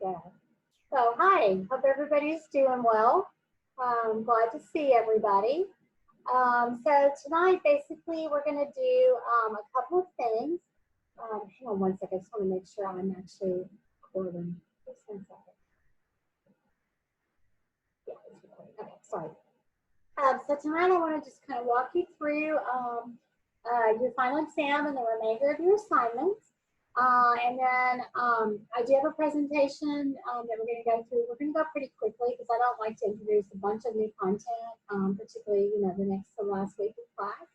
go. So, hi, hope everybody's doing well. Glad to see everybody. So tonight, basically, we're going to do a couple of things. Hang on one second, I just want to make sure I'm actually recording. Just 1 second. Yeah, it's recording. Okay, sorry. So tonight, I want to just kind of walk you through your final exam and the remainder of your assignments. And then I do have a presentation that we're going to go through. We're going to go pretty quickly because I don't like to introduce a bunch of new content, particularly, the next to last week of class.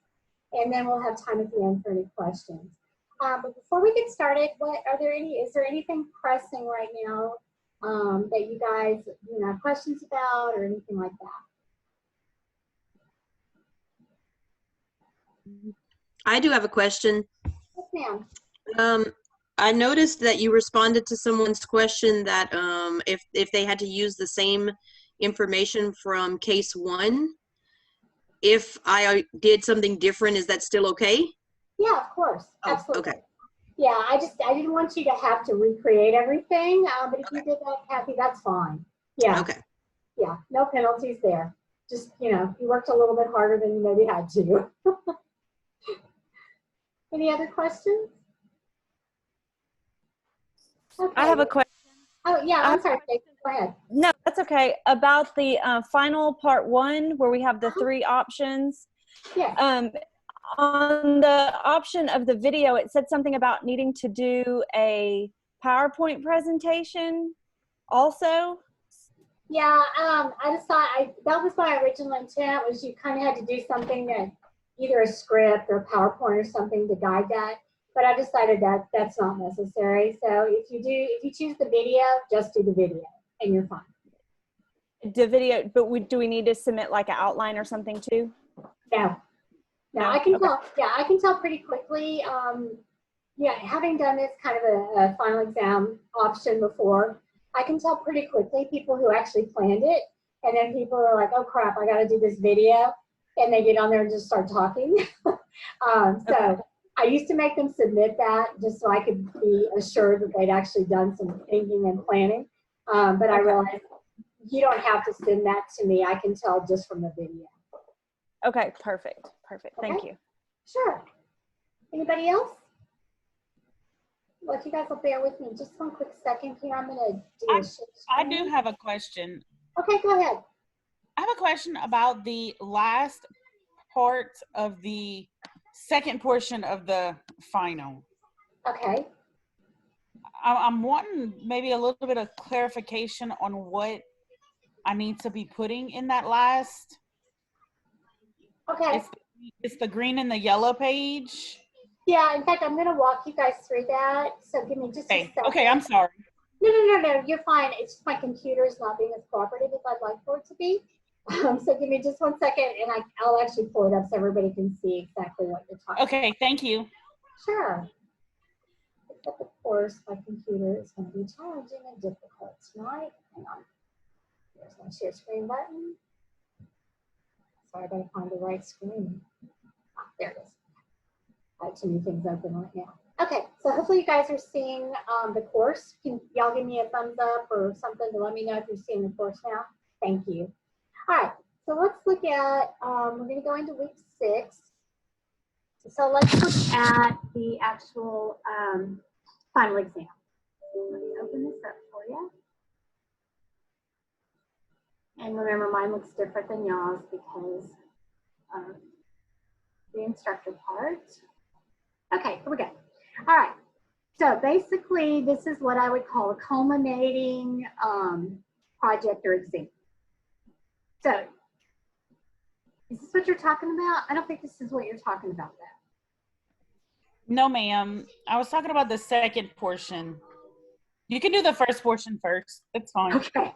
And then we'll have time at the end for any questions. But before we get started, is there anything pressing right now that you guys, have questions about or anything like that? I do have a question. Yes, ma'am. I noticed that you responded to someone's question that if they had to use the same information from case 1, if I did something different, is that still okay? Yeah, of course. Oh, absolutely. okay. Yeah, I didn't want you to have to recreate everything, but if you did that, Kathy, that's fine. Yeah. Okay. Yeah, no penalties there. Just, you worked a little bit harder than you maybe had to. Any other questions? Okay. I have a question. Oh, yeah, I'm sorry. Go ahead. No, that's okay. About the final part 1, where we have the 3 options. Yeah. On the option of the video, it said something about needing to do a PowerPoint presentation also. Yeah, I just thought that was my original intent, was you kind of had to do something that either a script or PowerPoint or something to guide that. But I decided that that's not necessary. So if you choose the video, just do the video and you're fine. The video, but do we need to submit like an outline or something too? No, I can tell. Yeah, I can tell pretty quickly. Yeah, having done this kind of a final exam option before, I can tell pretty quickly people who actually planned it, and then people are like, "Oh crap, I got to do this video," and they get on there and just start talking. So I used to make them submit that just so I could be assured that they'd actually done some thinking and planning. But I realized you don't have to send that to me. I can tell just from the video. Okay, perfect. Thank you. Sure. Anybody else? Well, if you guys will bear with me just 1 quick second here, I'm going to do a share I screen. do have a question. Okay, go ahead. I have a question about the last part of the second portion of the final. Okay. I'm wanting maybe a little bit of clarification on what I need to be putting in that last. Okay. It's the green and the yellow page. Yeah, in fact, I'm going to walk you guys through that. So give me just a second. Okay, I'm sorry. No, you're fine. It's just my computer is not being as cooperative as I'd like for it to be. So give me just 1 second, and I'll actually pull it up so everybody can see exactly what you're talking about. Okay, thank you. Sure. Except, of course, my computer is going to be challenging and difficult tonight. Hang on. There's my share screen button. Sorry, I got to find the right screen. Ah, there it is. I have too many things open right now. Okay, so hopefully you guys are seeing the course. Can y'all give me a thumbs up or something to let me know if you're seeing the course now? Thank you. All right, so let's look at, we're going to go into week 6. So let's look at the actual final exam. Let me open this up for you. And remember, mine looks different than y'all's because of the instructor part. Okay, here we go. All right. So basically, this is what I would call a culminating project or exam. So is this what you're talking about? I don't think this is what you're talking about, though. No, ma'am. I was talking about the second portion. You can do the first portion first. It's fine. Okay.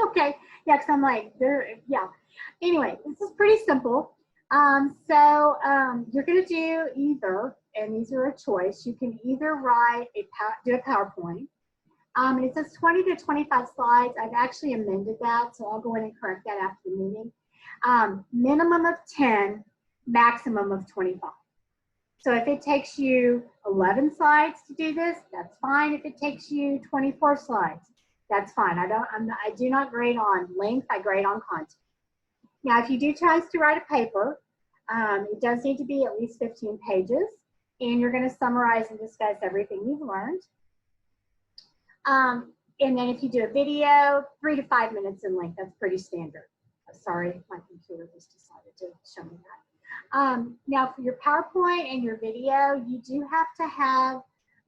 Okay. Yeah, because I'm like, yeah. Anyway, this is pretty simple. So you're going to do either, and these are a choice. You can either do a PowerPoint. And it says 20 to 25 slides. I've actually amended that, so I'll go in and correct that after the meeting. Minimum of 10, maximum of 25. So if it takes you 11 slides to do this, that's fine. If it takes you 24 slides, That's fine. I do not grade on length. I grade on content. Now, if you do choose to write a paper, it does need to be at least 15 pages, and you're going to summarize and discuss everything you've learned. And then if you do a video, 3 to 5 minutes in length. That's pretty standard. Sorry, my computer just decided to show me that. Now, for your PowerPoint and your video, you do have to have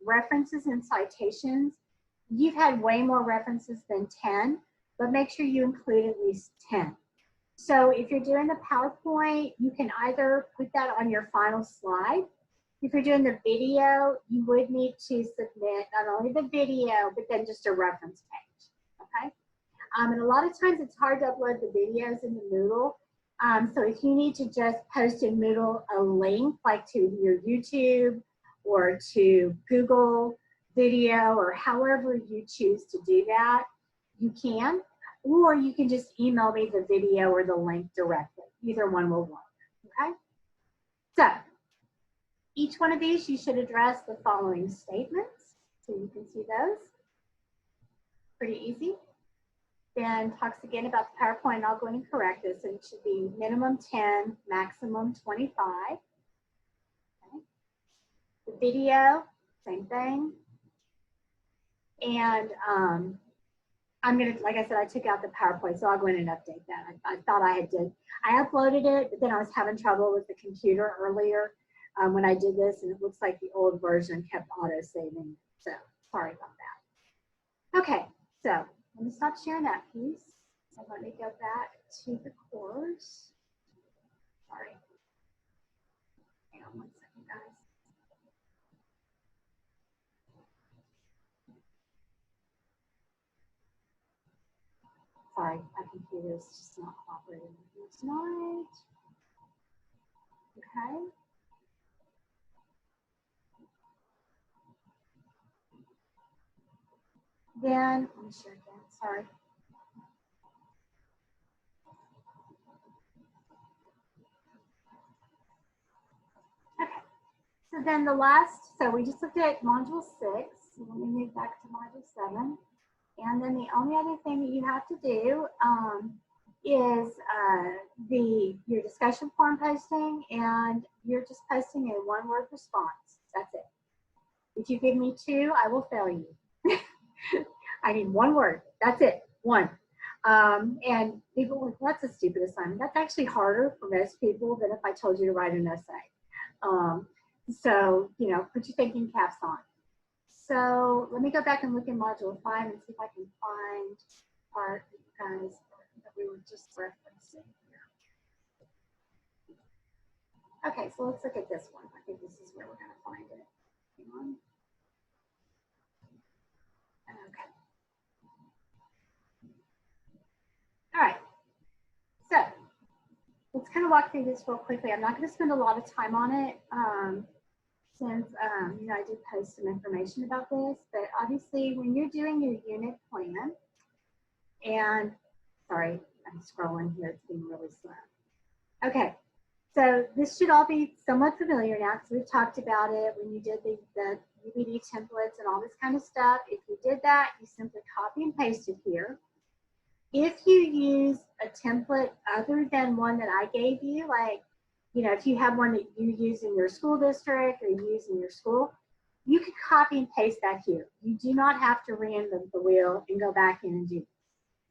references and citations. You've had way more references than 10, but make sure you include at least 10. So if you're doing the PowerPoint, you can either put that on your final slide. If you're doing the video, you would need to submit not only the video, but then just a reference page, okay? And a lot of times it's hard to upload the videos into Moodle. So if you need to just post in Moodle a link, like to your YouTube or to Google Video or however you choose to do that, you can. Or you can just email me the video or the link directly. Either one will work, okay? So each one of these, you should address the following statements. So you can see those. Pretty easy. Then talks again about the PowerPoint, and I'll go and correct this. And it should be minimum 10, maximum 25. Okay. The video, same thing. And I'm gonna, like I said, I took out the PowerPoint, so I'll go in and update that. I thought I did. I uploaded it, but then I was having trouble with the computer earlier when I did this, and it looks like the old version kept auto-saving. So sorry about that. Okay, so let me stop sharing that piece. So let me go back to the course. Sorry. Hang on 1 second, guys. Sorry, my computer is just not cooperating with me tonight. Okay. Then, let me share again, sorry. Okay, so then the last, so we just looked at module 6. So let me move back to module 7. And then the only other thing that you have to do is your discussion forum posting, and you're just posting a 1-word response. That's it. If you give me 2, I will fail you. I need 1 word. That's it. 1. And people are like, that's a stupid assignment. That's actually harder for most people than if I told you to write an essay. So, you know, put your thinking caps on. So let me go back and look in module 5 and see if I can find part guys that we were just referencing here. Okay, so let's look at this one. I think this is where we're going to find it. Hang on. Okay. All right. So let's kind of walk through this real quickly. I'm not going to spend a lot of time on it. Since you know, I did post some information about this, but obviously when you're doing your unit plan, and sorry, I'm scrolling here, it's being really slow. Okay, so this should all be somewhat familiar now because we've talked about it when you did the UBD templates and all this kind of stuff. If you did that, you simply copy and paste it here. If you use a template other than one that I gave you, like, you know, if you have one that you use in your school district or you use in your school, you can copy and paste that here. You do not have to reinvent the wheel and go back in and do it.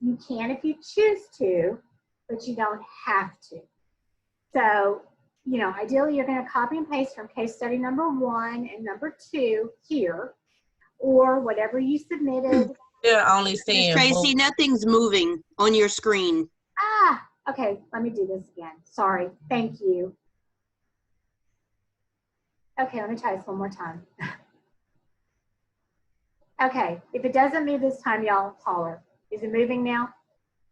You can if you choose to, but you don't have to. So, you know, ideally you're going to copy and paste from case study number 1 and number 2 here, or whatever you submitted. They're only saying Tracy, nothing's moving on your screen. Ah, okay, let me do this again. Sorry, thank you. Okay, let me try this one more time. Okay, if it doesn't move this time, y'all holler. Is it moving now?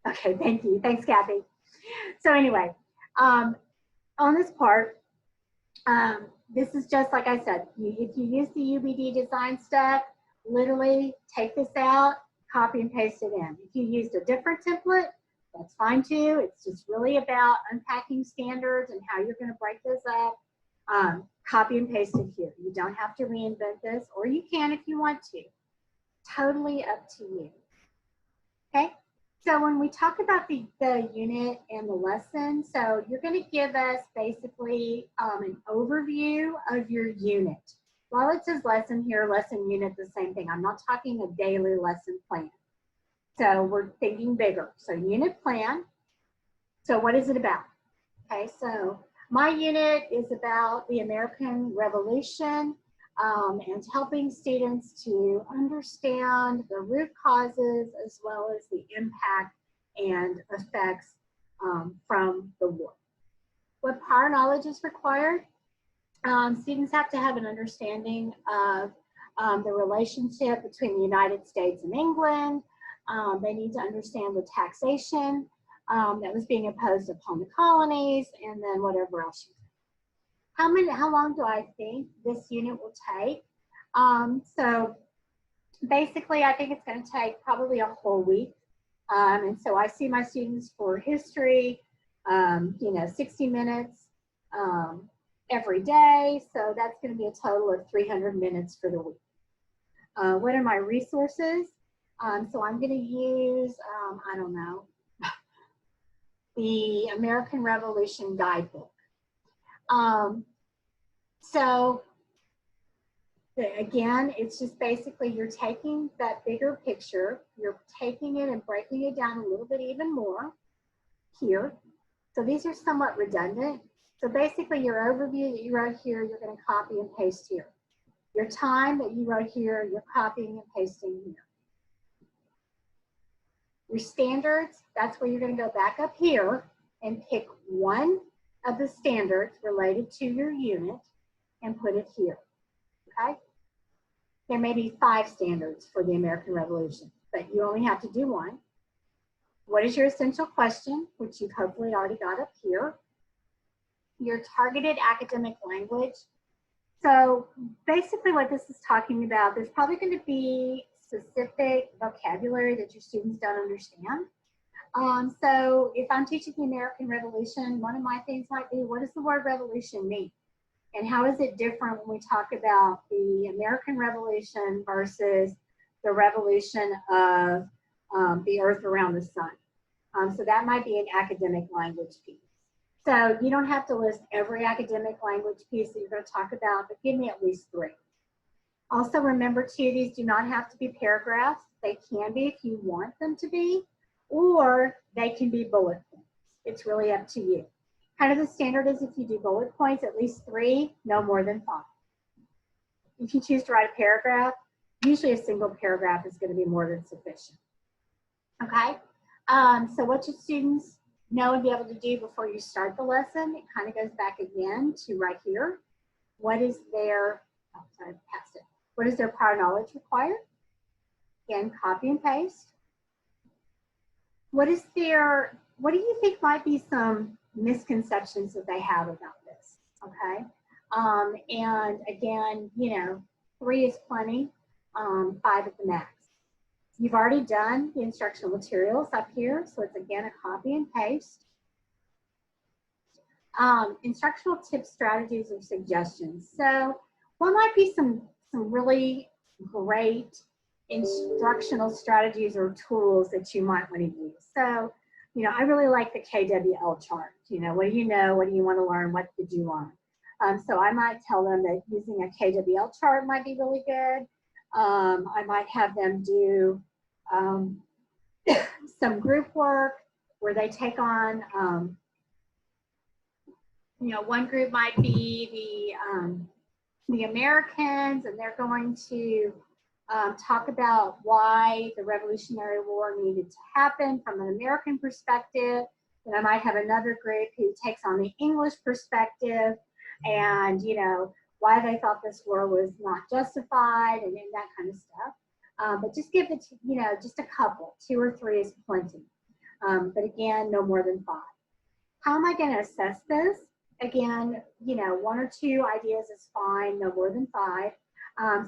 Okay, thank you. Thanks, Kathy. So anyway, on this part, this is just like I said, if you use the UBD design stuff, literally take this out, copy and paste it in. If you used a different template, that's fine too. It's just really about unpacking standards and how you're going to break this up. Copy and paste it here. You don't have to reinvent this, or you can if you want to. Totally up to you. Okay, so when we talk about the unit and the lesson, so you're going to give us basically an overview of your unit. While it says lesson here, lesson unit, the same thing. I'm not talking a daily lesson plan. So we're thinking bigger. So unit plan. So what is it about? Okay, so my unit is about the American Revolution and helping students to understand the root causes as well as the impact and effects from the war. What prior knowledge is required? Students have to have an understanding of the relationship between the United States and England. They need to understand the taxation that was being imposed upon the colonies, and then whatever else you think. How long do I think this unit will take? So basically, I think it's going to take probably a whole week. And so I see my students for history, 60 minutes every day. So that's going to be a total of 300 minutes for the week. What are my resources? So I'm going to use, I don't know, the American Revolution Guidebook. So again, it's just basically you're taking that bigger picture, you're taking it and breaking it down a little bit even more here. So these are somewhat redundant. So basically your overview that you wrote here, you're going to copy and paste here. Your time that you wrote here, you're copying and pasting here. Your standards, that's where you're going to go back up here and pick one of the standards related to your unit and put it here, okay? There may be 5 standards for the American Revolution, but you only have to do one. What is your essential question, which you've hopefully already got up here? Your targeted academic language. So basically what this is talking about, there's probably going to be specific vocabulary that your students don't understand. So if I'm teaching the American Revolution, one of my things might be, what does the word revolution mean? And how is it different when we talk about the American Revolution versus the revolution of the earth around the sun? So that might be an academic language piece. So you don't have to list every academic language piece that you're going to talk about, but give me at least 3. Also remember too, these do not have to be paragraphs. They can be if you want them to be, or they can be bullet points. It's really up to you. Kind of the standard is if you do bullet points, at least 3, no more than 5. If you choose to write a paragraph, usually a single paragraph is going to be more than sufficient. Okay, so what your students know and be able to do before you start the lesson, it kind of goes back again to right here. What is their, oh, sorry, I passed it. What is their prior knowledge required? Again, copy and paste. What is their, what do you think might be some misconceptions that they have about this? Okay, and again, 3 is plenty, 5 at the max. You've already done the instructional materials up here, so it's again a copy and paste. Instructional tips, strategies, or suggestions. So what might be some really great instructional strategies or tools that you might want to use? So, I really like the KWL chart. What do you know? What do you want to learn? What did you learn? So I might tell them that using a KWL chart might be really good. I might have them do some group work where they take on, one group might be the Americans, and they're going to talk about why the Revolutionary War needed to happen from an American perspective. And I might have another group who takes on the English perspective and, why they thought this war was not justified and that kind of stuff. But just give it, just a couple, 2 or 3 is plenty. But again, no more than 5. How am I going to assess this? Again, 1 or 2 ideas is fine, no more than 5.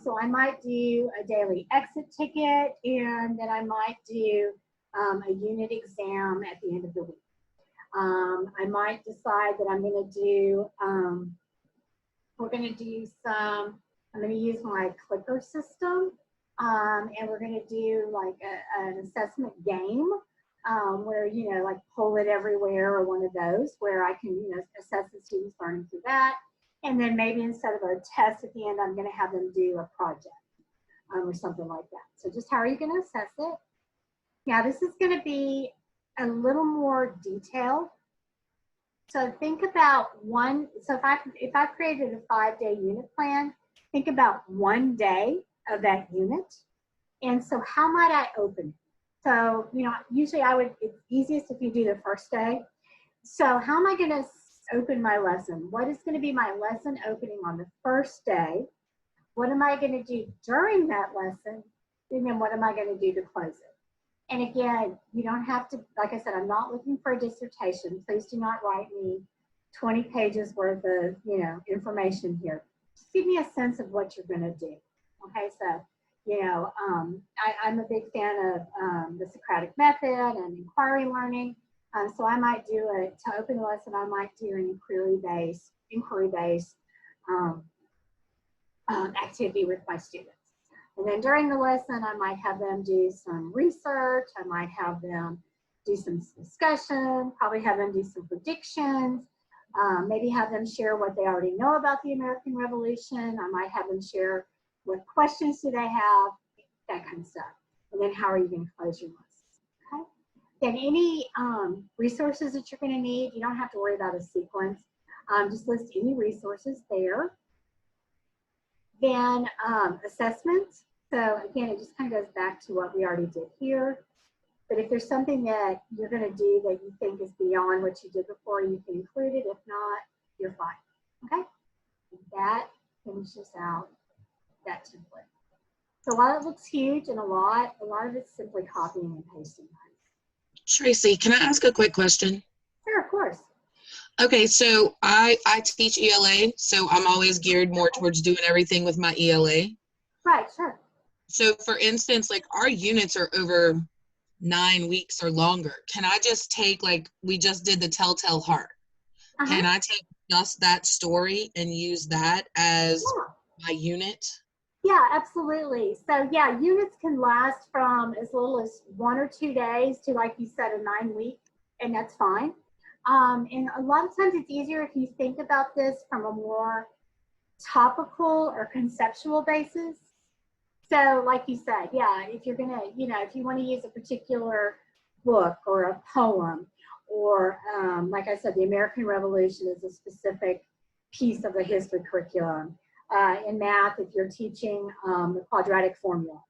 So I might do a daily exit ticket, and then I might do a unit exam at the end of the week. I might decide that I'm going to do, I'm going to use my clicker system. And we're going to do like an assessment game where, you know, like Pull It Everywhere or one of those where I can, you know, assess the students learning through that. And then maybe instead of a test at the end, I'm going to have them do a project or something like that. So just how are you going to assess it? Now, this is going to be a little more detailed. So think about so if I've created a 5-day unit plan, think about 1 day of that unit. And so how might I open it? So, you know, usually it's easiest if you do the first day. So how am I going to open my lesson? What is going to be my lesson opening on the first day? What am I going to do during that lesson? And then what am I going to do to close it? And again, you don't have to, like I said, I'm not looking for a dissertation. Please do not write me 20 pages worth of, you know, information here. Just give me a sense of what you're going to do. Okay, so, you know, I'm a big fan of the Socratic method and inquiry learning. So I might do to open the lesson, I might do an inquiry-based activity with my students. And then during the lesson, I might have them do some research. I might have them do some discussion, probably have them do some predictions, maybe have them share what they already know about the American Revolution. I might have them share what questions do they have, that kind of stuff. And then how are you going to close your lesson? Okay. Then any resources that you're going to need, you don't have to worry about a sequence. Just list any resources there. Then assessments. So again, it just kind of goes back to what we already did here. But if there's something that you're going to do that you think is beyond what you did before, you can include it. If not, you're fine. Okay? That finishes out that template. So while it looks huge and a lot of it's simply copying and pasting. Tracy, can I ask a quick question? Sure, of course. Okay, so I teach ELA, so I'm always geared more towards doing everything with my ELA. Right, sure. So for instance, like our units are over 9 weeks or longer. Can I just take, like we just did the Telltale Heart. Can I take just that story and use that as my unit? Yeah, absolutely. So yeah, units can last from as little as 1 or 2 days to, like you said, a 9-week, and that's fine. And a lot of times it's easier if you think about this from a more topical or conceptual basis. So like you said, yeah, if you're gonna, you know, if you want to use a particular book or a poem, or like I said, the American Revolution is a specific piece of the history curriculum. In math, if you're teaching the quadratic formula.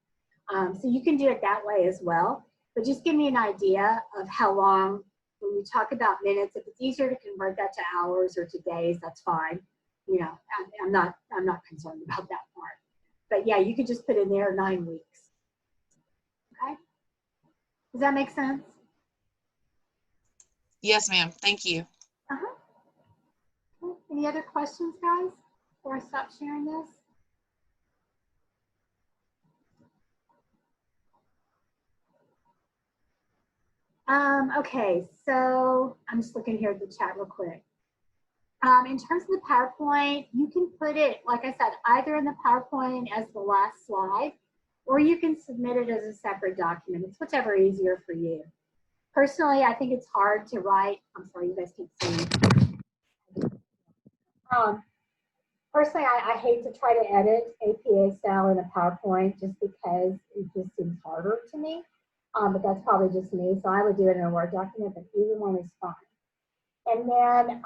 So you can do it that way as well, but just give me an idea of how long. When you talk about minutes, if it's easier to convert that to hours or to days, that's fine. You know, I'm not concerned about that part. But yeah, you could just put in there 9 weeks. Okay. Does that make sense? Yes, ma'am. Thank you. Okay. Any other questions, guys, before I stop sharing this? Okay, so I'm just looking here at the chat real quick. In terms of the PowerPoint, you can put it, like I said, either in the PowerPoint as the last slide, or you can submit it as a separate document. It's whichever easier for you. Personally, I think it's hard to write. I'm sorry, you guys can't see. Personally, I hate to try to edit APA style in a PowerPoint just because it just seems harder to me. But that's probably just me. So I would do it in a Word document, but either one is fine. And then,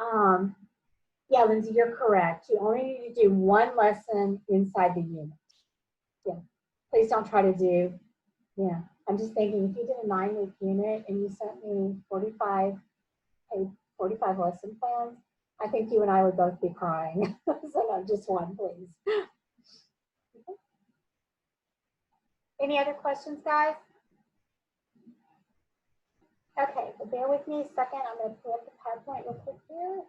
yeah, Lindsay, you're correct. You only need to do one lesson inside the unit. Yeah, please don't try to do, yeah. I'm just thinking if you did a 9-week unit and you sent me 45 lesson plans, I think you and I would both be crying. So no, just one, please. Okay. Any other questions, guys? Okay, so bear with me a second. I'm going to pull up the PowerPoint real quick here.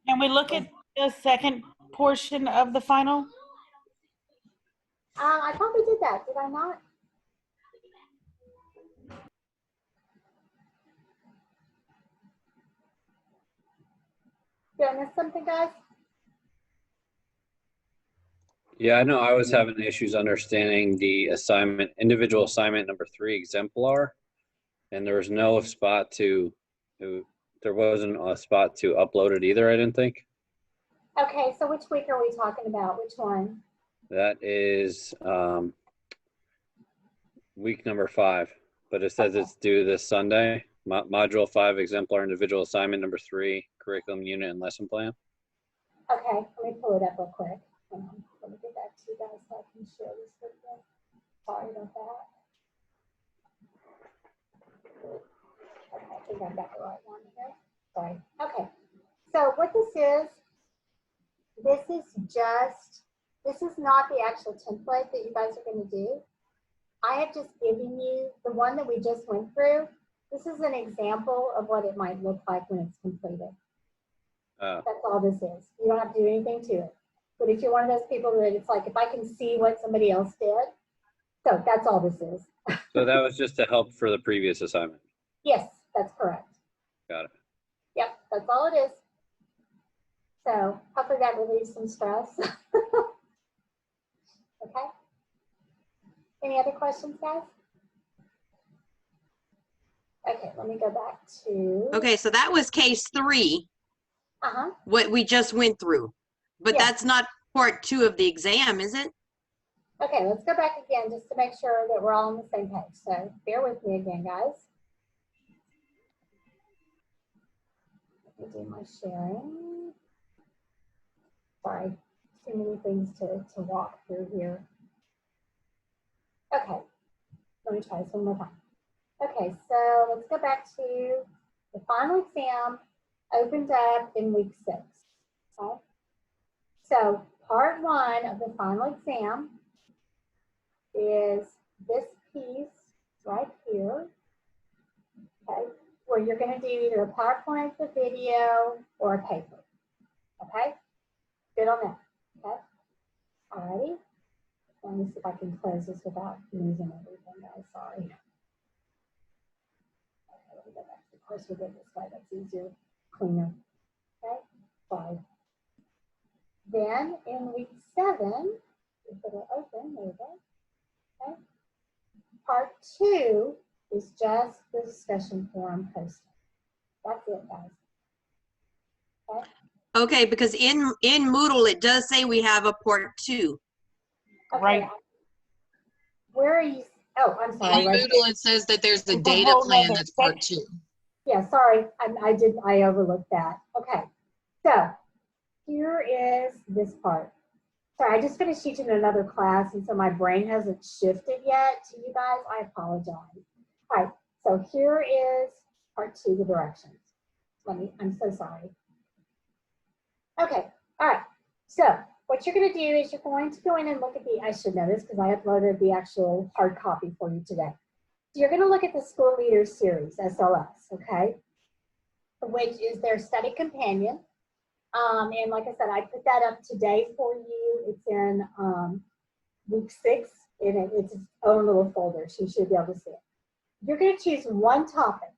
Can we look at the second portion of the final? I probably did that. Did I not? Did I miss something, guys? Yeah, I know I was having issues understanding the assignment, individual assignment number 3 exemplar, and there was no spot there wasn't a spot to upload it either, I didn't think. Okay, so which week are we talking about? Which one? That is week number 5, but it says it's due this Sunday. Module 5, exemplar individual assignment number 3, curriculum unit and lesson plan. Okay, let me pull it up real quick. Hang on, let me get back to you guys so I can share this with you. Sorry about that. Okay, I think I've got the right one here. Sorry. Okay, so what this is not the actual template that you guys are going to do. I have just given you the one that we just went through. This is an example of what it might look like when it's completed. That's all this is. You don't have to do anything to it. But if you're one of those people that it's like, if I can see what somebody else did, so that's all this is. So that was just to help for the previous assignment. Yes, that's correct. Got it. Yep, that's all it is. So hopefully that relieves some stress. Okay. Any other questions, guys? Okay, let me go back to. Okay, so that was case 3, what we just went through. But Yeah. that's not part 2 of the exam, is it? Okay, let's go back again just to make sure that we're all on the same page. So bear with me again, guys. Let me do my sharing. Sorry, too many things to walk through here. Okay, let me try this one more time. Okay, so let's go back to the final exam opened up in week 6. Okay, so part 1 of the final exam is this piece right here, okay, where you're going to do either a PowerPoint, a video, or a paper, okay? Good on that, okay? Alrighty, let me see if I can close this without losing everything, guys, sorry. Okay, let me go back. Of course, we'll do it this way, that's easier, cleaner, okay? Sorry. Then in week 7, if it'll open, there we go, okay? Part 2 is just the discussion forum posting. That's it, guys. Okay. Okay, because in Moodle, it does say we have a part 2. Okay. Right. Where are you? Oh, I'm On sorry. Right Moodle, it says that there's a It's a data whole plan nother that's part 2. yeah, sorry. I overlooked that. Okay. So here is this part. Sorry, I just finished teaching another class, and so my brain hasn't shifted yet to you guys. I apologize. All right. So here is part 2, the directions. I'm so sorry. Okay, all right. So what you're going to do is you're going to go in and look at I should know this because I uploaded the actual hard copy for you today. So you're going to look at the School Leaders Series, SLS, okay, which is their study companion. And like I said, I put that up today for you. It's in week 6, and it's its own little folder, so you should be able to see it. You're going to choose one topic,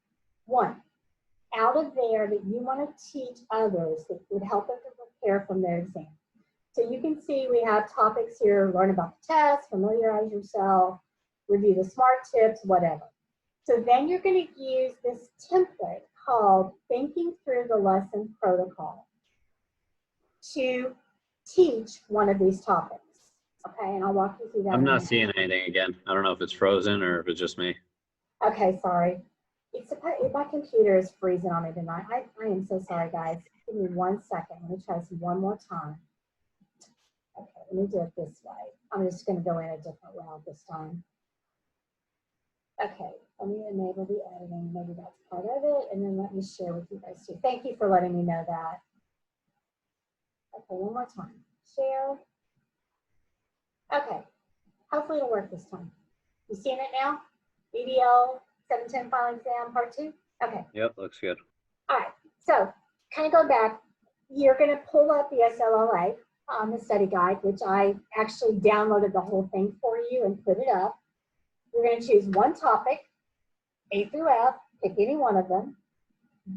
one, out of there that you want to teach others that would help them to prepare from their exam. So you can see we have topics here: learn about the test, familiarize yourself, review the SMART tips, whatever. So then you're going to use this template called Thinking Through the Lesson Protocol to teach one of these topics. Okay, and I'll walk you through that. I'm not seeing anything again. I don't know if it's frozen or if it's just me. Okay, sorry. My computer is freezing on me tonight. I am so sorry, guys. Give me 1 second. Let me try this one more time. Okay, let me do it this way. I'm just going to go in a different route this time. Okay, let me enable the editing. Maybe that's part of it. And then let me share with you guys too. Thank you for letting me know that. Okay, one more time. Share. Okay, hopefully it'll work this time. You seeing it now? EDL 710 final exam part 2? Okay. Yep, looks good. All right, so kind of go back. You're going to pull up the SLLA on the study guide, which I actually downloaded the whole thing for you and put it up. You're going to choose one topic, A through F, pick any one of them.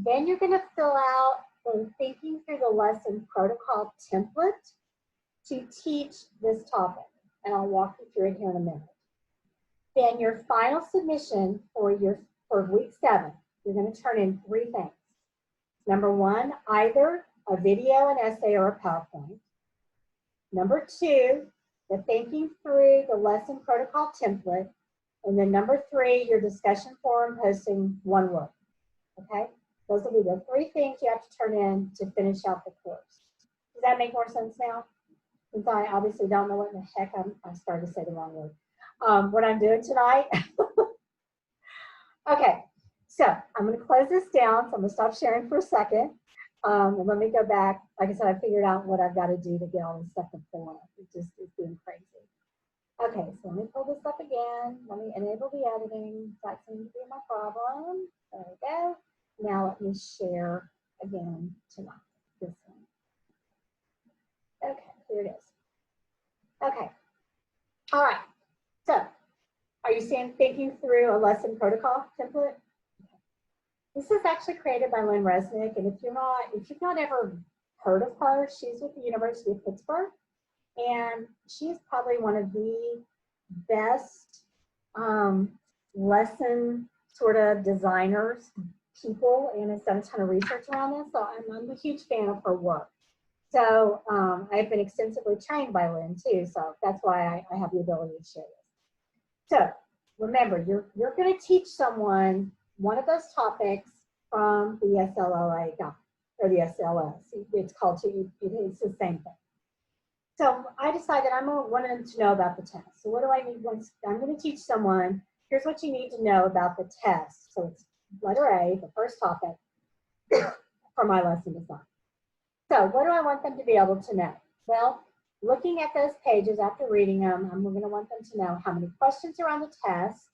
Then you're going to fill out the Thinking Through the Lesson Protocol template to teach this topic, and I'll walk you through it here in a minute. Then your final submission for week 7, you're going to turn in 3 things. Number 1, either a video, an essay, or a PowerPoint. Number 2, the thinking through the lesson protocol template. And then number 3, your discussion forum posting 1 word. Okay? Those will be the 3 things you have to turn in to finish out the course. Does that make more sense now? Since I obviously don't know what in the heck I started to say the wrong word. What I'm doing tonight. Okay, so I'm going to close this down. So I'm going to stop sharing for a second. And let me go back. Like I said, I figured out what I've got to do to get all this stuff to fill up. It's being crazy. Okay, so let me pull this up again. Let me enable the editing. That seems to be my problem. There we go. Now let me share again tonight. This one. Okay, here it is. Okay. All right. So, are you seeing thinking through a lesson protocol template? This is actually created by Lynn Resnick, and if you've not ever heard of her, she's with the University of Pittsburgh, and she's probably one of the best lesson sort of designers, people, and has done a ton of research around this. So I'm a huge fan of her work. So I've been extensively trained by Lynn too, so that's why I have the ability to share this. So remember, you're going to teach someone one of those topics from the SLLA guide, or the SLS. It's called, it's the same thing. So I decided I wanted to know about the test. So what do I need? Once I'm going to teach someone, here's what you need to know about the test. So it's letter A, the first topic for my lesson design. So what do I want them to be able to know? Well, looking at those pages after reading them, I'm going to want them to know how many questions are on the test,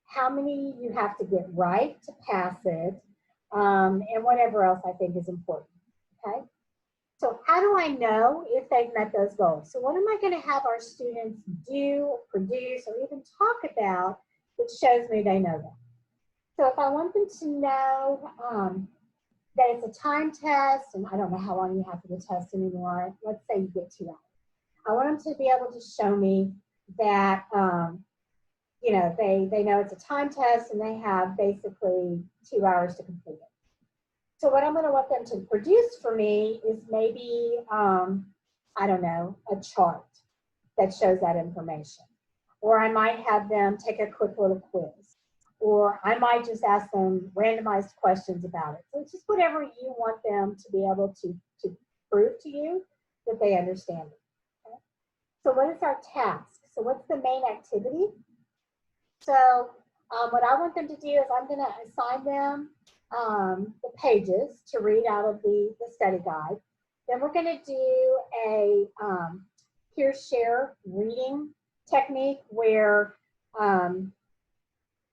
how many you have to get right to pass it, and whatever else I think is important, okay? So how do I know if they've met those goals? So what am I going to have our students do, produce, or even talk about which shows me they know that? So if I want them to know that it's a time test, and I don't know how long you have for the test anymore, let's say you get 2 hours. I want them to be able to show me that, you know, they know it's a time test and they have basically 2 hours to complete it. So what I'm going to want them to produce for me is maybe, I don't know, a chart that shows that information. Or I might have them take a quick little quiz. Or I might just ask them randomized questions about it. So it's just whatever you want them to be able to prove to you that they understand it. Okay? So what is our task? So what's the main activity? So what I want them to do is I'm going to assign them the pages to read out of the study guide. Then we're going to do a peer share reading technique where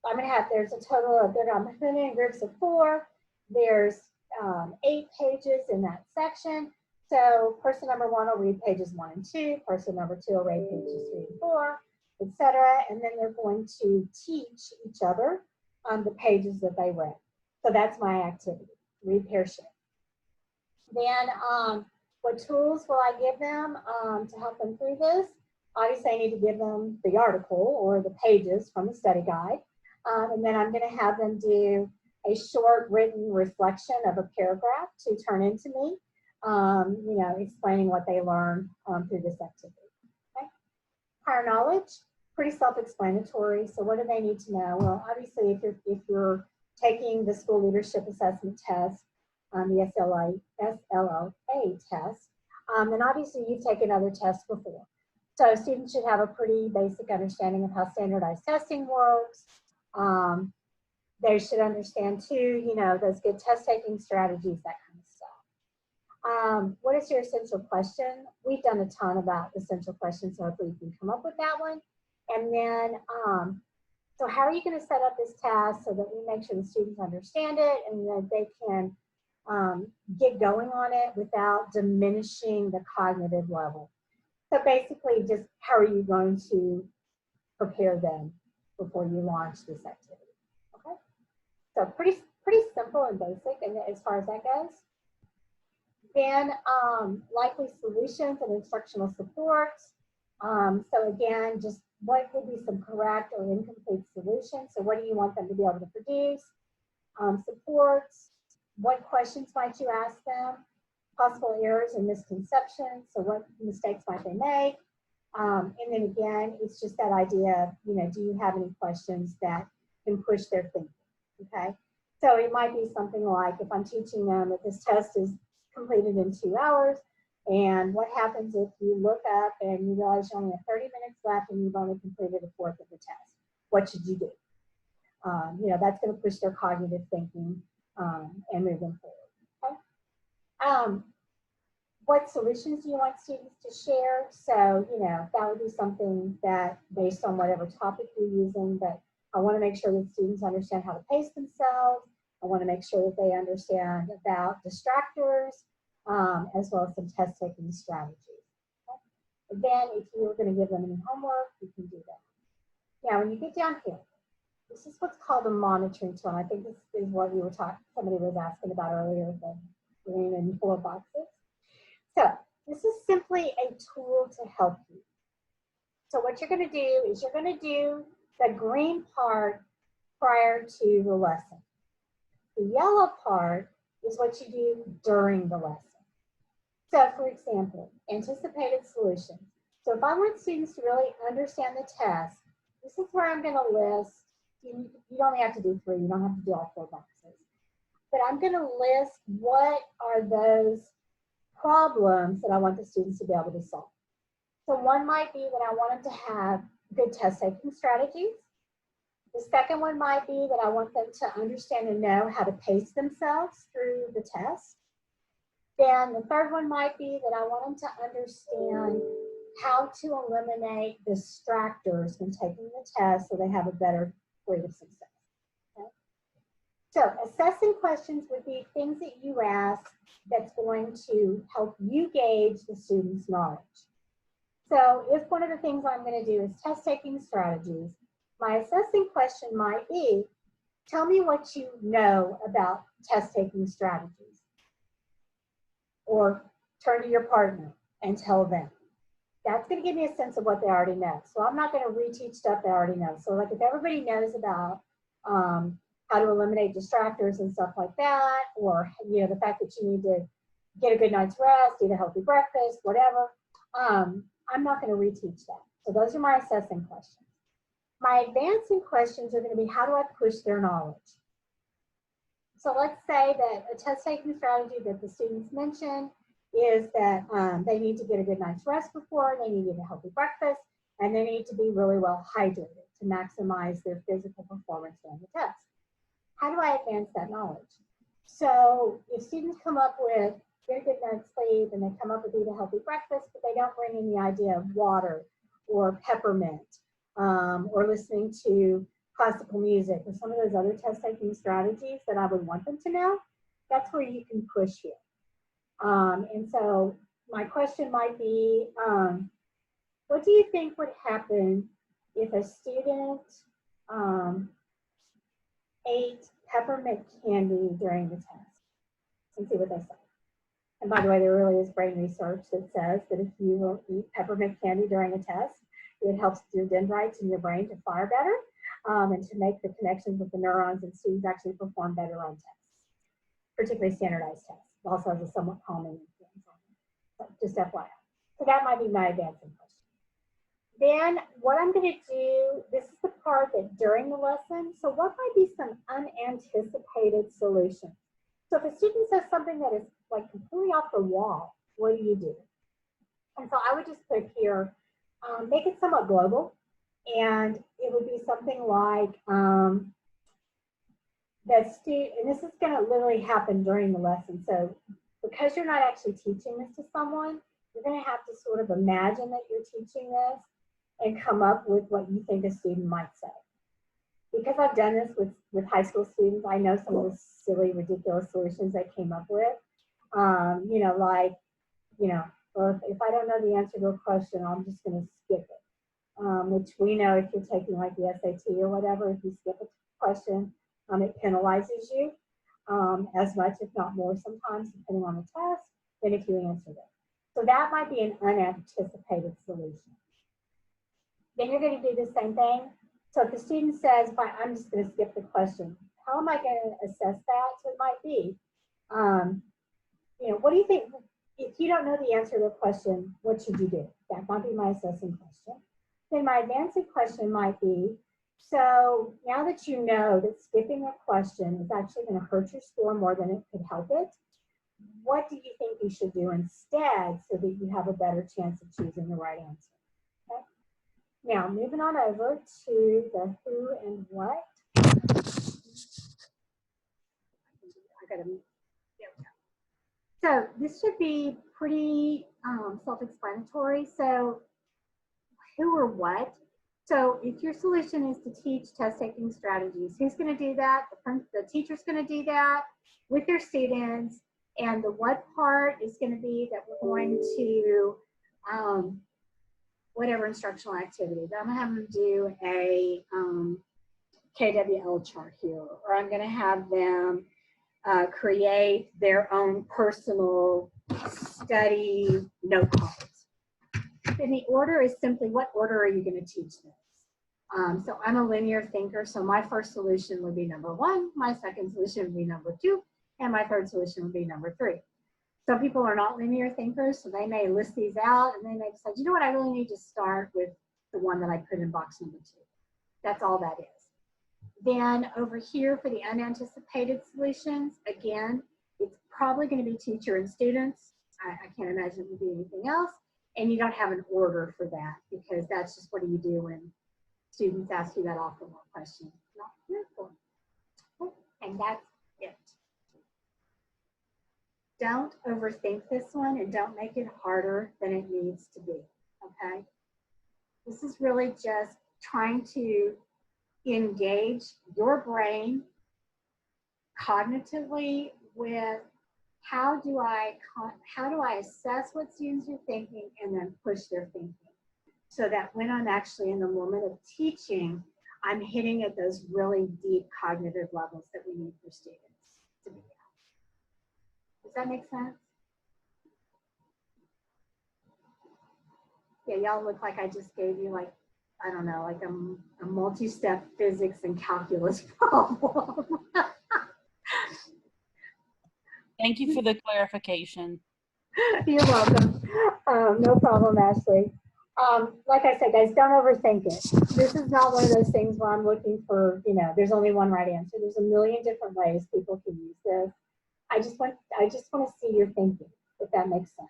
I'm going to have, there's a total of, they're going to put in groups of 4. There's 8 pages in that section. So person number 1 will read pages 1 and 2. Person number 2 will read pages 3 and 4, etc. And then they're going to teach each other on the pages that they read. So that's my activity, read, pair, share. Then what tools will I give them to help them through this? Obviously, I need to give them the article or the pages from the study guide. And then I'm going to have them do a short written reflection of a paragraph to turn into me, you know, explaining what they learned through this activity. Okay? Prior knowledge, pretty self-explanatory. So what do they need to know? Well, obviously, if you're taking the school leadership assessment test, the SLA test, and obviously you've taken other tests before. So students should have a pretty basic understanding of how standardized testing works. They should understand too, you know, those good test taking strategies, that kind of stuff. What is your essential question? We've done a ton about essential questions, so hopefully you can come up with that one. And then, so how are you going to set up this task so that we make sure the students understand it and that they can get going on it without diminishing the cognitive level? So basically, just how are you going to prepare them before you launch this activity? Okay, so pretty simple and basic, and as far as that goes. Then likely solutions and instructional supports. So again, just what would be some correct or incomplete solutions? So what do you want them to be able to produce? Supports, what questions might you ask them? Possible errors and misconceptions, so what mistakes might they make? And then again, it's just that idea of, you know, do you have any questions that can push their thinking, okay? So it might be something like, if I'm teaching them that this test is completed in 2 hours, and what happens if you look up and you realize you only have 30 minutes left and you've only completed a fourth of the test? What should you do? You know, that's going to push their cognitive thinking and move them forward. Okay? What solutions do you want students to share? So, you know, that would be something that based on whatever topic you're using, but I want to make sure that students understand how to pace themselves. I want to make sure that they understand about distractors, as well as some test taking strategies. Okay? Again, if you were going to give them any homework, you can do that. Now, when you get down here, this is what's called a monitoring tool. I think this is what you were talking, somebody was asking about earlier, the green and 4 boxes. So this is simply a tool to help you. So what you're going to do is you're going to do the green part prior to the lesson. The yellow part is what you do during the lesson. So for example, anticipated solutions. So if I want students to really understand the test, this is where I'm going to list, you only have to do 3, you don't have to do all 4 boxes. But I'm going to list what are those problems that I want the students to be able to solve. So one might be that I want them to have good test taking strategies. The second one might be that I want them to understand and know how to pace themselves through the test. Then the third one might be that I want them to understand how to eliminate distractors when taking the test so they have a better rate of success. Okay? So assessing questions would be things that you ask that's going to help you gauge the student's knowledge. So if one of the things I'm going to do is test taking strategies, my assessing question might be, tell me what you know about test taking strategies. Or turn to your partner and tell them. That's going to give me a sense of what they already know. So I'm not going to reteach stuff they already know. So like if everybody knows about how to eliminate distractors and stuff like that, or you know the fact that you need to get a good night's rest, eat a healthy breakfast, whatever, I'm not going to reteach that. So those are my assessing questions. My advancing questions are going to be, how do I push their knowledge? So let's say that a test taking strategy that the students mentioned is that they need to get a good night's rest before, they need to eat a healthy breakfast, and they need to be really well hydrated to maximize their physical performance during the test. How do I advance that knowledge? So if students come up with get a good night's sleep and they come up with eat a healthy breakfast, but they don't bring in the idea of water or peppermint or listening to classical music or some of those other test taking strategies that I would want them to know, that's where you can push here. And so my question might be, what do you think would happen if a student ate peppermint candy during the test? And see what they say. And by the way, there really is brain research that says that if you will eat peppermint candy during a test, it helps your dendrites in your brain to fire better and to make the connections with the neurons, and students actually perform better on tests, particularly standardized tests. It also has a somewhat calming influence on them. So just FYI. So that might be my advancing question. Then what I'm going to do, this is the part that during the lesson, so what might be some unanticipated solutions? So if a student says something that is like completely off the wall, what do you do? And so I would just put here, make it somewhat global. And it would be something like that student, and this is going to literally happen during the lesson. So because you're not actually teaching this to someone, you're going to have to sort of imagine that you're teaching this and come up with what you think a student might say. Because I've done this with high school students, I know some of the silly, ridiculous solutions they came up with. You know, like, you know, well, if I don't know the answer to a question, I'm just going to skip it. Which we know if you're taking like the SAT or whatever, if you skip a question, it penalizes you as much, if not more sometimes, depending on the test. than if you answered it. So that might be an unanticipated solution. Then you're going to do the same thing. So if the student says, fine, I'm just going to skip the question, how am I going to assess that? So it might be, what do you think? If you don't know the answer to the question, what should you do? That might be my assessing question. Then my advancing question might be, so now that you know that skipping a question is actually going to hurt your score more than it could help it, what do you think you should do instead so that you have a better chance of choosing the right answer? Okay. Now, moving on over to the who and what. So this should be pretty self-explanatory. So who or what? So if your solution is to teach test-taking strategies, who's going to do that? The teacher's going to do that with their students. And the what part is going to be that we're going to, whatever instructional activity. I'm going to have them do a KWL chart here, or I'm going to have them create their own personal study note cards. And the order is simply, what order are you going to teach this? So I'm a linear thinker, so my first solution would be number 1, my second solution would be number 2, and my third solution would be number 3. Some people are not linear thinkers, so they may list these out and they may decide, you know what, I really need to start with the one that I put in box number 2. That's all that is. Then over here for the unanticipated solutions, again, it's probably going to be teacher and students. I can't imagine it would be anything else. And you don't have an order for that because that's just what do you do when students ask you that offer more question. Not here for. Okay. And that's it. Don't overthink this one and don't make it harder than it needs to be, okay? This is really just trying to engage your brain cognitively with how do I assess what students are thinking and then push their thinking so that when I'm actually in the moment of teaching, I'm hitting at those really deep cognitive levels that we need for students to be at. Does that make sense? Yeah, y'all look like I just gave you like, I don't know, like a multi-step physics and calculus problem. Thank you for the clarification. You're welcome. No problem, Ashley. Like I said, guys, don't overthink it. This is not one of those things where I'm looking for, there's only one right answer. There's a million different ways people can use this. I just want to see your thinking, if that makes sense.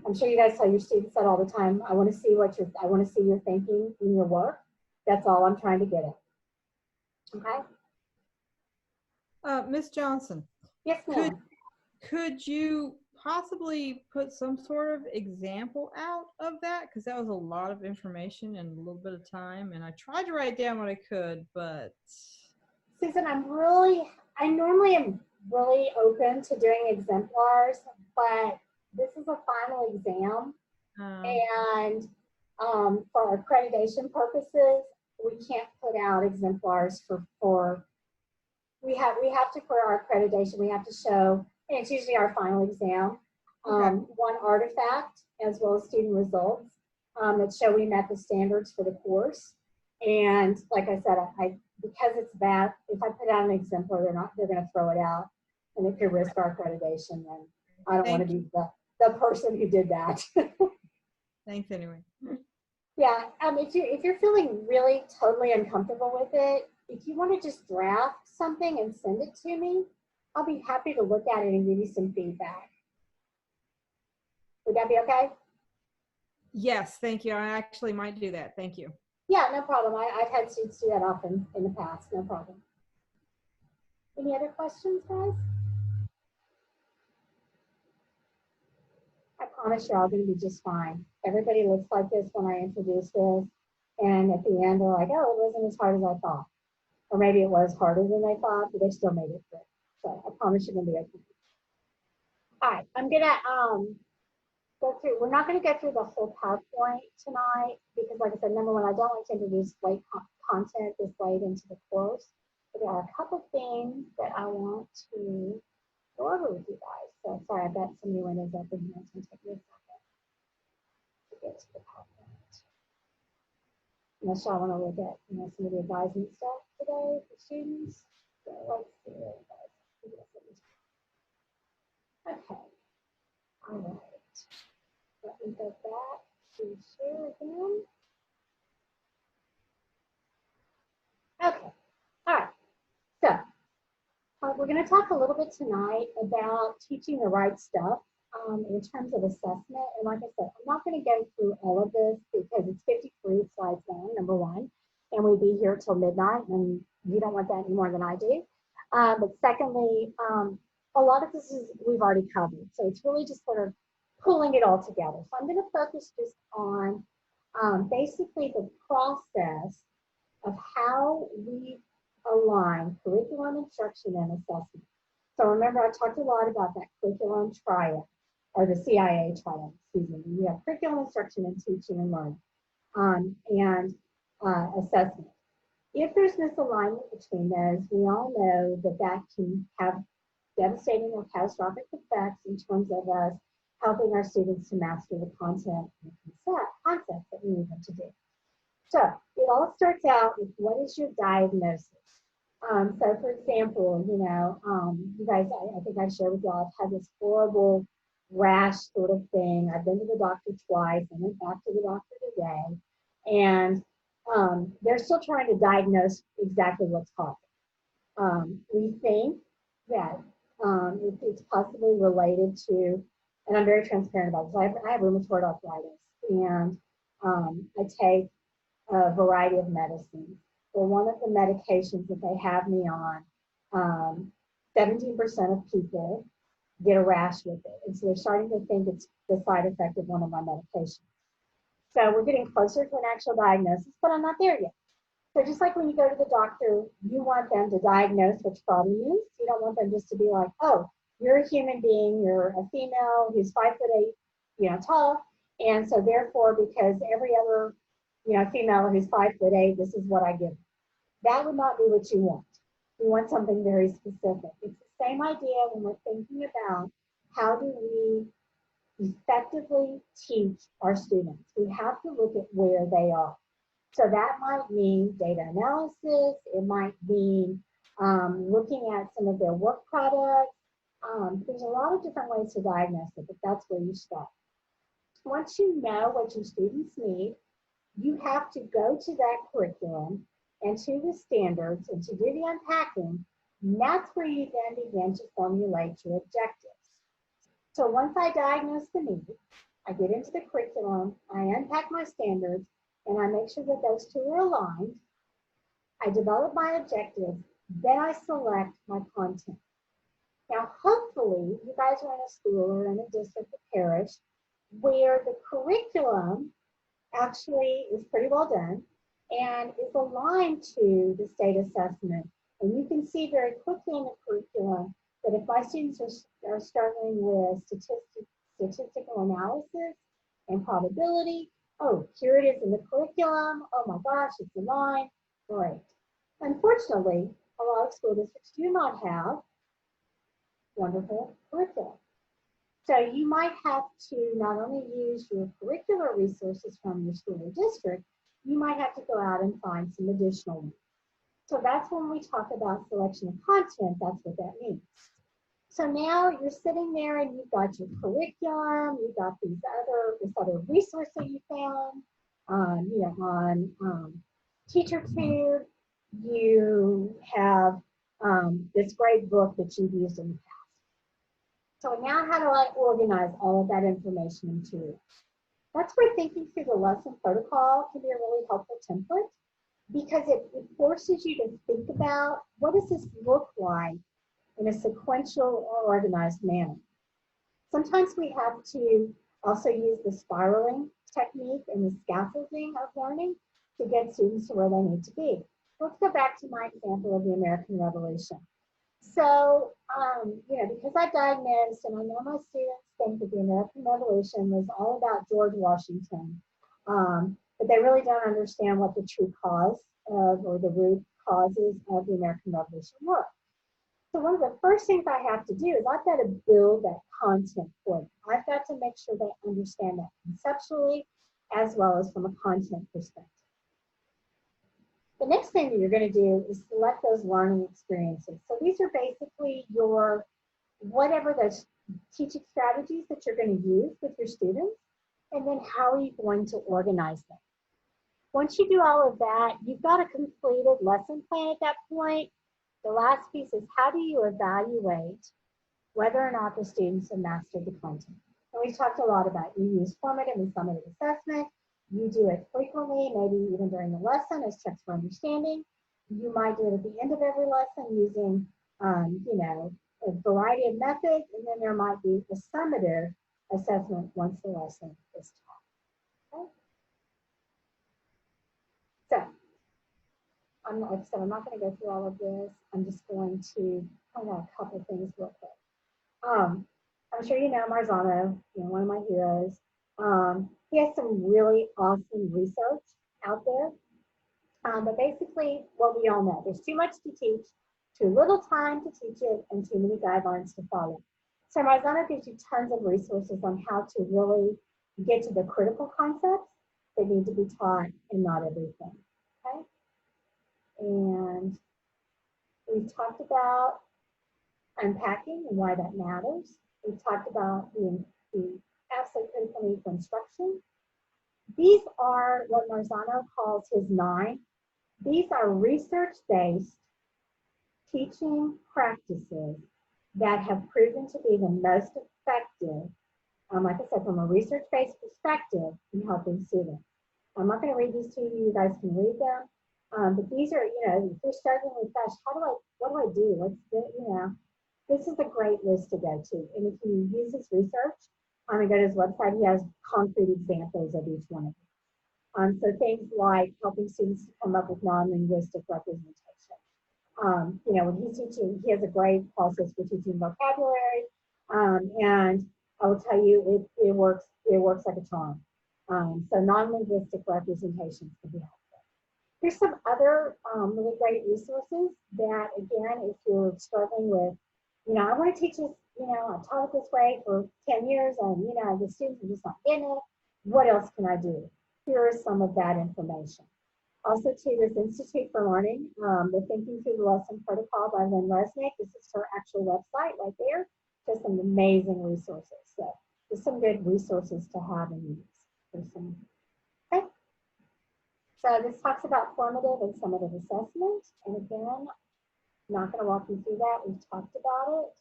I'm sure you guys tell your students that all the time. I want to see I want to see your thinking in your work. That's all I'm trying to get at. Okay. Miss Johnson. Yes, ma'am. Could you possibly put some sort of example out of that? Because that was a lot of information and a little bit of time, and I tried to write down what I could, but Susan, I normally am really open to doing exemplars, but this is a final exam, and for accreditation purposes, we can't put out exemplars for we have to, for our accreditation, we have to show, and it's usually our final exam, one artifact as well as student results that show we met the standards for the course. And like I said, because it's that, if I put out an exemplar, they're going to throw it out, and it could risk our accreditation. And I don't want to be the person who did that. thanks anyway. Yeah, if you're feeling really totally uncomfortable with it, if you want to just draft something and send it to me, I'll be happy to look at it and give you some feedback. Would that be okay? Yes, thank you. I actually might do that. Thank you. Yeah, no problem. I've had students do that often in the past. No problem. Any other questions, guys? I promise you're all going to be just fine. Everybody looks like this when I introduce this. And at the end, they're like, oh, it wasn't as hard as I thought. Or maybe it was harder than they thought, but they still made it through. So I promise you're going to be okay. All right, I'm going to go through. We're not going to go through the whole PowerPoint tonight because, like I said, number one, I don't like to introduce late content this late into the course. But there are a couple things that I want to go over with you guys. So sorry, I've got so many windows open here. It's going to take me a second to get to the PowerPoint. Unless y'all want to look at, some of the advisement stuff today for students. So let's see. Okay. All right. Let me go back to share again. Okay. All right. So we're going to talk a little bit tonight about teaching the right stuff in terms of assessment. And like I said, I'm not going to go through all of this because it's 53 slides long, number one, and we'd be here till midnight, and you don't want that any more than I do. But secondly, a lot of this is we've already covered. So it's really just sort of pulling it all together. So I'm going to focus just on basically the process of how we align curriculum, instruction, and assessment. So remember, I talked a lot about that curriculum triad, or the CIA triad, excuse me. You have curriculum, instruction, and teaching and learning, and assessment. If there's misalignment between those, we all know that that can have devastating or catastrophic effects in terms of us helping our students to master the content and concepts that we need them to do. So it all starts out with what is your diagnosis? So for example, you guys, I think I shared with y'all, I've had this horrible rash sort of thing. I've been to the doctor twice. I went back to the doctor today. And they're still trying to diagnose exactly what's causing. We think that it's possibly related to, and I'm very transparent about this, I have rheumatoid arthritis, and I take a variety of medicines. For one of the medications that they have me on, 17% of people get a rash with it. And so they're starting to think it's the side effect of one of my medications. So we're getting closer to an actual diagnosis, but I'm not there yet. So just like when you go to the doctor, you want them to diagnose which problem it is. You don't want them just to be like, oh, you're a human being, you're a female who's 5'8", tall. And so therefore, because every other, female who's 5'8", this is what I give. That would not be what you want. You want something very specific. It's the same idea when we're thinking about how do we effectively teach our students. We have to look at where they are. So that might mean data analysis. It might mean looking at some of their work products. There's a lot of different ways to diagnose it, but that's where you start. Once you know what your students need, you have to go to that curriculum and to the standards and to do the unpacking. And that's where you then begin to formulate your objectives. So once I diagnose the need, I get into the curriculum, I unpack my standards, and I make sure that those two are aligned. I develop my objectives, then I select my content. Now, hopefully, you guys are in a school or in a district or parish where the curriculum actually is pretty well done and is aligned to the state assessment. And you can see very quickly in the curriculum that if my students are struggling with statistical analysis and probability, oh, here it is in the curriculum. Oh my gosh, it's aligned. Great. Unfortunately, a lot of school districts do not have wonderful curriculum. So you might have to not only use your curricular resources from your school or district, you might have to go out and find some additional ones. So that's when we talk about selection of content, that's what that means. So now you're sitting there and you've got your curriculum, you've got this other resource that you found, on TeacherTube. You have this great book that you've used in the past. So now how do I organize all of that information into it? That's where thinking through the lesson protocol can be a really helpful template, because it forces you to think about what does this look like in a sequential or organized manner. Sometimes we have to also use the spiraling technique and the scaffolding of learning to get students to where they need to be. Let's go back to my example of the American Revolution. So, because I diagnosed and I know my students think that the American Revolution was all about George Washington, but they really don't understand what the true cause of, or the root causes of the American Revolution were. So one of the first things I have to do is I've got to build that content for them. I've got to make sure they understand that conceptually as well as from a content perspective. The next thing that you're going to do is select those learning experiences. So these are basically your, whatever those teaching strategies that you're going to use with your students, and then how are you going to organize them. Once you do all of that, you've got a completed lesson plan at that point. The last piece is how do you evaluate whether or not the students have mastered the content. And we've talked a lot about you use formative and summative assessment. You do it frequently, maybe even during the lesson as checks for understanding. You might do it at the end of every lesson using, you know, a variety of methods, and then there might be a summative assessment once the lesson is taught. Okay? So, like I said, I'm not going to go through all of this. I'm just going to point out a couple things real quick. I'm sure you know Marzano, you know, one of my heroes. He has some really awesome research out there. But basically, what we all know, there's too much to teach, too little time to teach it, and too many guidelines to follow. So Marzano gives you tons of resources on how to really get to the critical concepts that need to be taught and not everything. Okay? And we've talked about unpacking and why that matters. We've talked about the absolute critical need for instruction. These are what Marzano calls his 9. These are research-based teaching practices that have proven to be the most effective, like I said, from a research-based perspective in helping students. I'm not going to read these to you. You guys can read them. But these are, you know, if you're struggling with, gosh, what do I do? What's the, you know, this is a great list to go to. And if you use his research, and go to his website, he has concrete examples of each one of them. So things like helping students to come up with non-linguistic representation. You know, when he's teaching, he has a great process for teaching vocabulary. And I will tell you, it works like a charm. So non-linguistic representations can be helpful. There's some other really great resources that, again, if you're struggling with, you know, I want to teach this, you know, I've taught it this way for 10 years and, you know, the students are just not getting it. What else can I do? Here is some of that information. Also, too, this Institute for Learning, the Thinking Through the Lesson Protocol by Lynn Resnick. This is her actual website right there. Just some amazing resources. So there's some good resources to have in these. There's some, okay. So this talks about formative and summative assessment. And again, I'm not going to walk you through that. We've talked about it.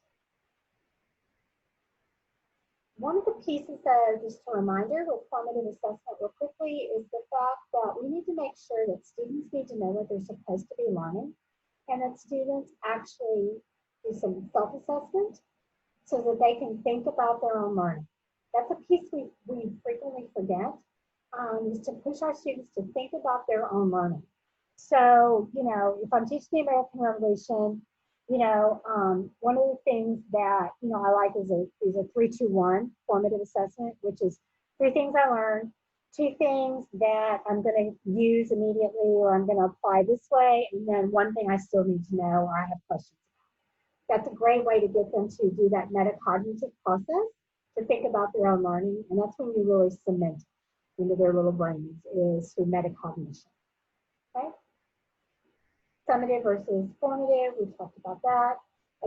One of the pieces that, just a reminder with formative assessment real quickly, is the fact that we need to make sure that students need to know what they're supposed to be learning, and that students actually do some self-assessment so that they can think about their own learning. That's a piece we frequently forget, is to push our students to think about their own learning. So, you know, if I'm teaching the American Revolution, you know, one of the things that, you know, I like is a 3-2-1 formative assessment, which is 3 things I learned, 2 things that I'm going to use immediately or I'm going to apply this way, and then 1 thing I still need to know or I have questions about. That's a great way to get them to do that metacognitive process, to think about their own learning, and that's when you really cement it into their little brains, is through metacognition. Okay? Summative versus formative, we've talked about that.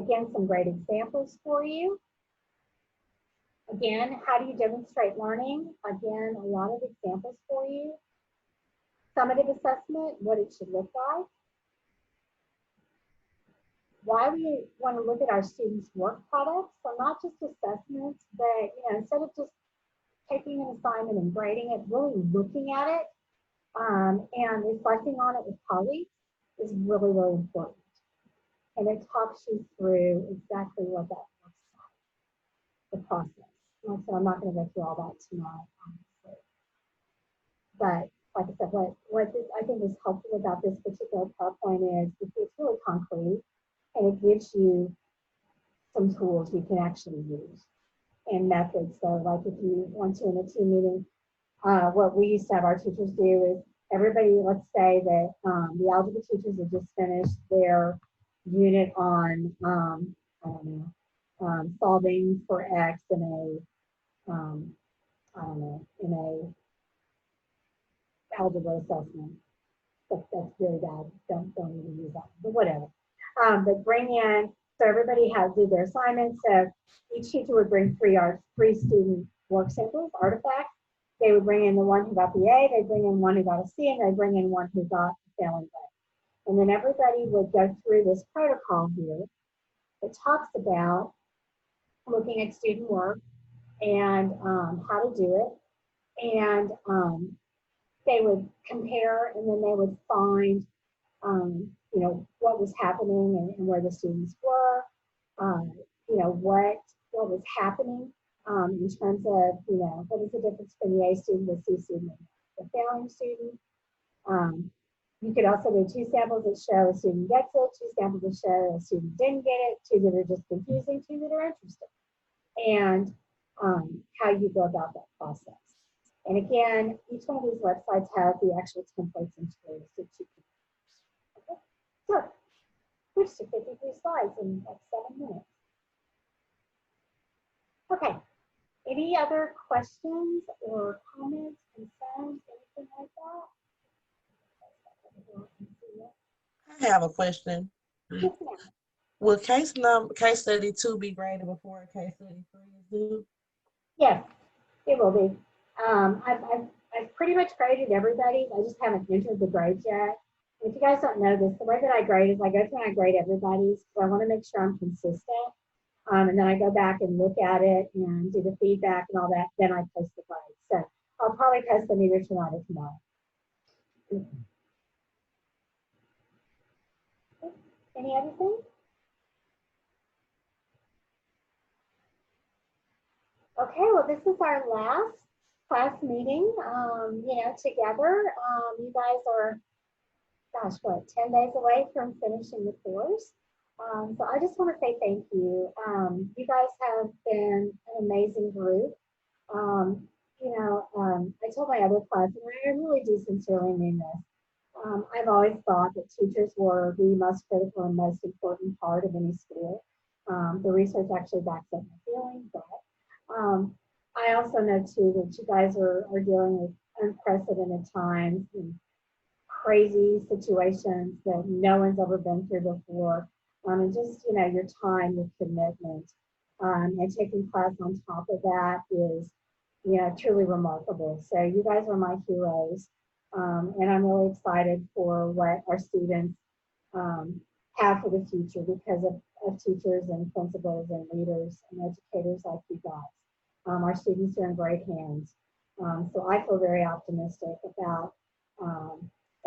Again, some great examples for you. Again, how do you demonstrate learning? Again, a lot of examples for you. Summative assessment, what it should look like. Why we want to look at our students' work products, so not just assessments, but, you know, instead of just taking an assignment and grading it, really looking at it and reflecting on it with colleagues is really, really important. And it talks you through exactly what that looks like, the process. Like I said, I'm not going to go through all that tonight, honestly. But like I said, what this, I think is helpful about this particular PowerPoint is it's really concrete, and it gives you some tools you can actually use and methods. So like if you want to in a team meeting, what we used to have our teachers do is everybody, let's say that the algebra teachers have just finished their unit on, I don't know, solving for X in a, I don't know, in a algebra assessment. That's very bad. Don't even use that, but whatever. But bring in, so everybody has do their assignments. So each teacher would bring three student work samples, artifacts. They would bring in the one who got the A, they bring in one who got a C, and they bring in one who got a failing grade. And then everybody would go through this protocol here that talks about looking at student work and how to do it. And they would compare, and then they would find, you know, what was happening and where the students were, you know, what was happening in terms of, you know, what is the difference between the A student, the C student, and the failing student. You could also do two samples that show a student gets it, two samples that show a student didn't get it, two that are just confusing, two that are interesting, and how you go about that process. And again, each one of these websites has the actual templates integrated. Okay. So, switch to 53 slides in like 7 minutes. Okay. Any other questions or comments, concerns, anything like that? I have a question. Yes, ma'am. Will case study 2 be graded before case study 3 is due? Yes, it will be. I've pretty much graded everybody's. I just haven't entered the grades yet. If you guys don't know this, the way that I grade is I go through and I grade everybody's because I want to make sure I'm consistent. And then I go back and look at it and do the feedback and all that. Then I post the grades. So I'll probably post them either tonight or tomorrow. Any other thing? Okay, well, this is our last class meeting, you know, together. You guys are, gosh, what, 10 days away from finishing the course. So I just want to say thank you. You guys have been an amazing group. You know, I told my other class, and I really do sincerely mean this. I've always thought that teachers were the most critical and most important part of any school. The research actually backs up my feelings, but I also know too that you guys are dealing with unprecedented times and crazy situations that no one's ever been through before. And just, you know, your time, your commitment, and taking class on top of that is, you know, truly remarkable. So you guys are my heroes. And I'm really excited for what our students have for the future because of teachers and principals and leaders and educators like you guys. Our students are in great hands. So I feel very optimistic about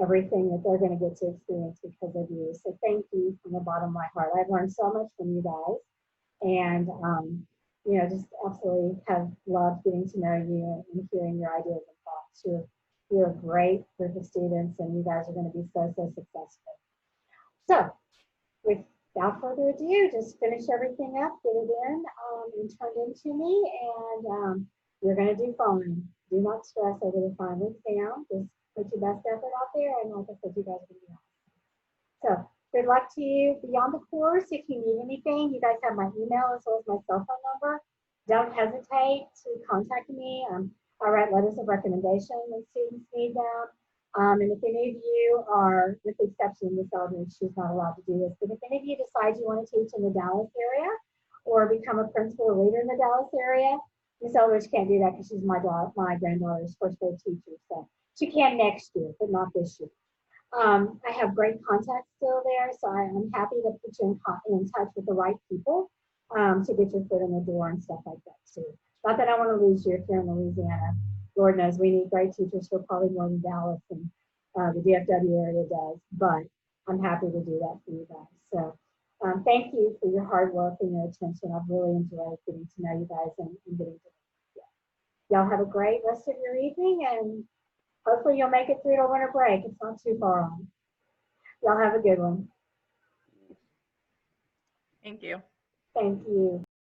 everything that they're going to get to experience because of you. So thank you from the bottom of my heart. I've learned so much from you guys, and you know, just absolutely have loved getting to know you and hearing your ideas and thoughts. You're a great group of students, and you guys are going to be so successful. So without further ado, just finish everything up, get it in, and turn it into me, and you're going to do fine. Do not stress over the final exam. Just put your best effort out there, and like I said, you guys will be awesome. So good luck to you beyond the course. If you need anything, you guys have my email as well as my cell phone number. Don't hesitate to contact me. I write letters of recommendation when students need them. And if any of you are, with the exception of Ms. Eldridge, she's not allowed to do this, but if any of you decide you want to teach in the Dallas area or become a principal or leader in the Dallas area, Ms. Eldridge can't do that because she's my granddaughter's first grade teacher. So she can next year, but not this year. I have great contacts still there, so I'm happy to put you in touch with the right people to get your foot in the door and stuff like that too. Not that I want to lose you if you're in Louisiana. Lord knows we need great teachers for probably more than Dallas and the DFW area does, but I'm happy to do that for you guys. So thank you for your hard work and your attention. I've really enjoyed getting to know you guys and getting to know you. Y'all have a great rest of your evening, and hopefully you'll make it through to winter break. It's not too far on. Y'all have a good one. Thank you. Thank you.